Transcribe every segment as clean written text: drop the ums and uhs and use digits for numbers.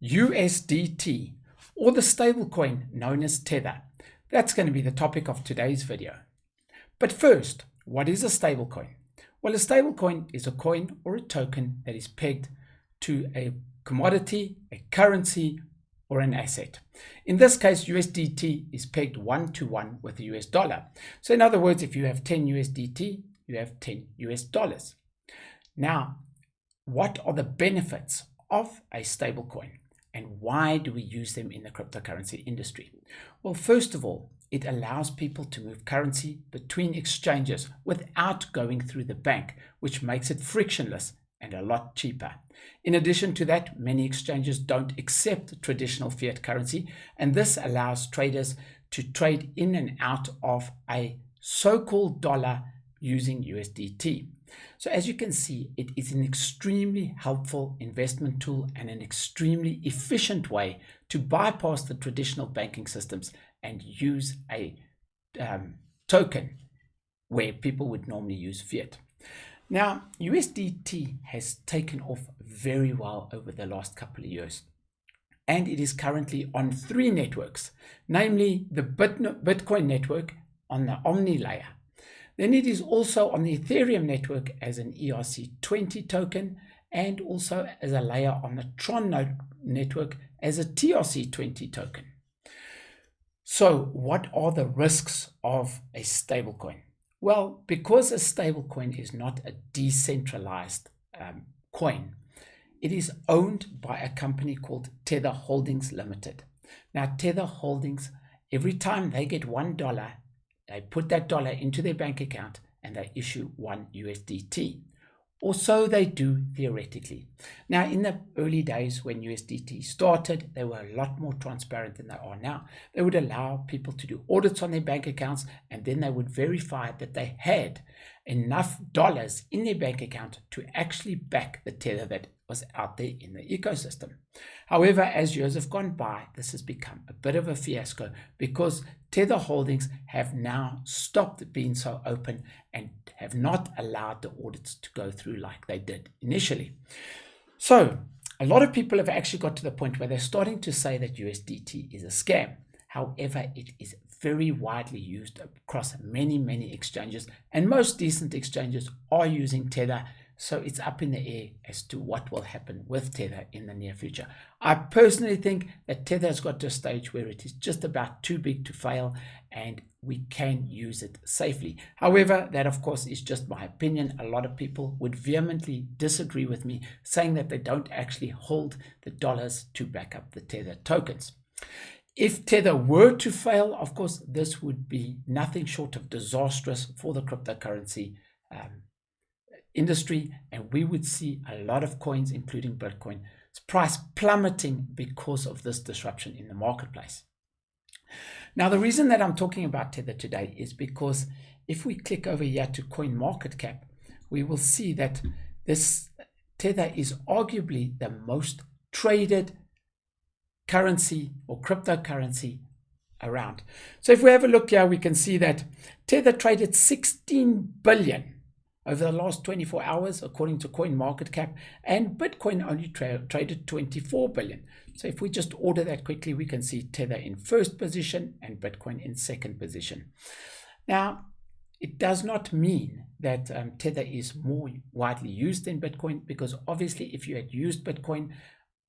USDT, or the stablecoin known as Tether. That's going to be the topic of today's video. But first, what is a stablecoin? Well, a stablecoin is a coin or a token that is pegged to a commodity, a currency, or an asset. In this case, USDT is pegged 1-to-1 with the US dollar. So in other words, if you have 10 USDT, you have 10 US dollars. Now, what are the benefits of a stablecoin and why do we use them in the cryptocurrency industry? Well, first of all, it allows people to move currency between exchanges without going through the bank, which makes it frictionless and a lot cheaper. In addition to that, many exchanges don't accept traditional fiat currency, and this allows traders to trade in and out of a so-called dollar using USDT. So as you can see, it is an extremely helpful investment tool and an extremely efficient way to bypass the traditional banking systems and use a token where people would normally use fiat. Now, USDT has taken off very well over the last couple of years, and it is currently on 3 networks, namely the Bitcoin network on the Omni layer. Then it is also on the Ethereum network as an ERC20 token, and also as a layer on the Tron network as a TRC20 token. So what are the risks of a stablecoin? Well, because a stablecoin is not a decentralized coin, it is owned by a company called Tether Holdings Limited. Now, Tether Holdings, every time they get $1, they put that dollar into their bank account and they issue 1 USDT. Or so they do theoretically. Now, in the early days when USDT started, they were a lot more transparent than they are now. They would allow people to do audits on their bank accounts, and then they would verify that they had enough dollars in their bank account to actually back the tether that was out there in the ecosystem. However, as years have gone by, this has become a bit of a fiasco because Tether Holdings have now stopped being so open and have not allowed the audits to go through like they did initially. So a lot of people have actually got to the point where they're starting to say that USDT is a scam. However, it is very widely used across many exchanges, and most decent exchanges are using Tether. So it's up in the air as to what will happen with Tether in the near future. I personally think that Tether has got to a stage where it is just about too big to fail and we can use it safely. However, that of course is just my opinion. A lot of people would vehemently disagree with me, saying that they don't actually hold the dollars to back up the Tether tokens. If Tether were to fail, of course, this would be nothing short of disastrous for the cryptocurrency industry, and we would see a lot of coins, including Bitcoin, price plummeting because of this disruption in the marketplace. Now, the reason that I'm talking about Tether today is because if we click over here to CoinMarketCap, we will see that this Tether is arguably the most traded currency or cryptocurrency around. So if we have a look here, we can see that Tether traded 16 billion over the last 24 hours, according to CoinMarketCap, and Bitcoin only traded 24 billion. So if we just order that quickly, we can see Tether in first position and Bitcoin in second position. Now, it does not mean that Tether is more widely used than Bitcoin, because obviously if you had used Bitcoin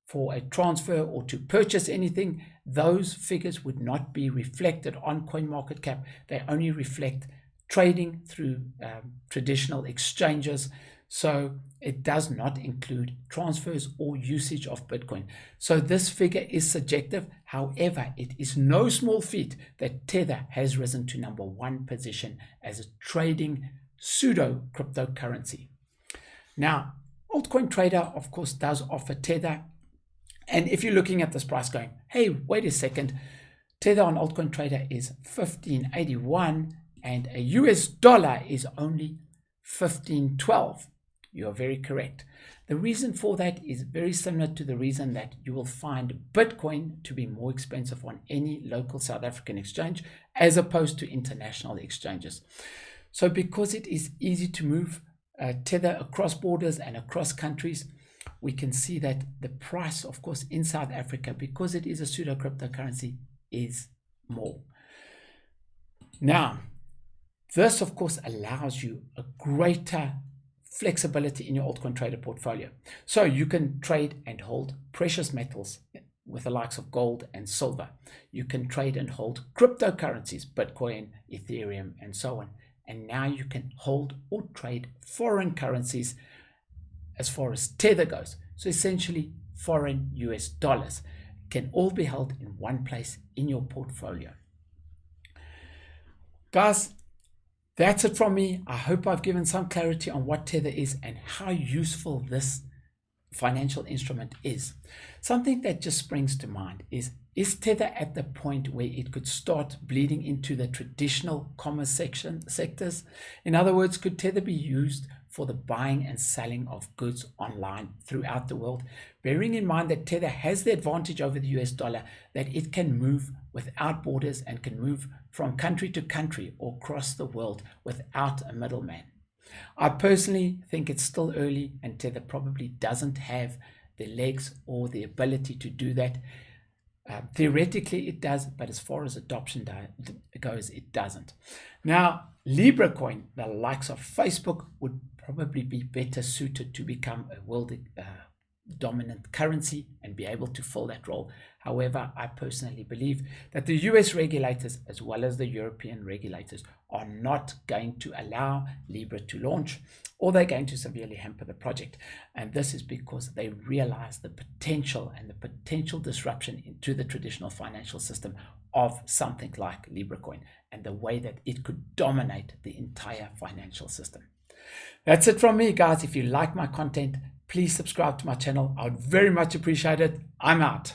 for a transfer or to purchase anything, those figures would not be reflected on CoinMarketCap. They only reflect trading through traditional exchanges, so it does not include transfers or usage of Bitcoin. So this figure is subjective. However, it is no small feat that Tether has risen to #1 position as a trading pseudo cryptocurrency. Now, Altcoin Trader, of course, does offer Tether, and if you're looking at this price going, hey, wait a second, Tether on Altcoin Trader is 1581 and a US dollar is only 1512. You are very correct. The reason for that is very similar to the reason that you will find Bitcoin to be more expensive on any local South African exchange as opposed to international exchanges. So because it is easy to move Tether across borders and across countries, we can see that the price, of course, in South Africa, because it is a pseudo cryptocurrency, is more. Now, this, of course, allows you a greater flexibility in your altcoin trader portfolio. So you can trade and hold precious metals with the likes of gold and silver. You can trade and hold cryptocurrencies, Bitcoin, Ethereum, and so on. And now you can hold or trade foreign currencies as far as Tether goes. So essentially, foreign US dollars can all be held in one place in your portfolio. Guys, that's it from me. I hope I've given some clarity on what Tether is and how useful this financial instrument is. Something that just springs to mind is Tether at the point where it could start bleeding into the traditional commerce sectors? In other words, could Tether be used for the buying and selling of goods online throughout the world, bearing in mind that Tether has the advantage over the US dollar that it can move without borders and can move from country to country or across the world without a middleman? I personally think it's still early, and Tether probably doesn't have the legs or the ability to do that. Theoretically it does, but as far as adoption goes, it doesn't. Now, Libra coin, the likes of Facebook, would probably be better suited to become a world dominant currency and be able to fill that role. However, I personally believe that the US regulators as well as the European regulators are not going to allow Libra to launch, or they're going to severely hamper the project. And this is because they realize the potential and the potential disruption into the traditional financial system of something like Libra coin and the way that it could dominate the entire financial system. That's it from me, guys. If you like my content, please subscribe to my channel. I would very much appreciate it. I'm out.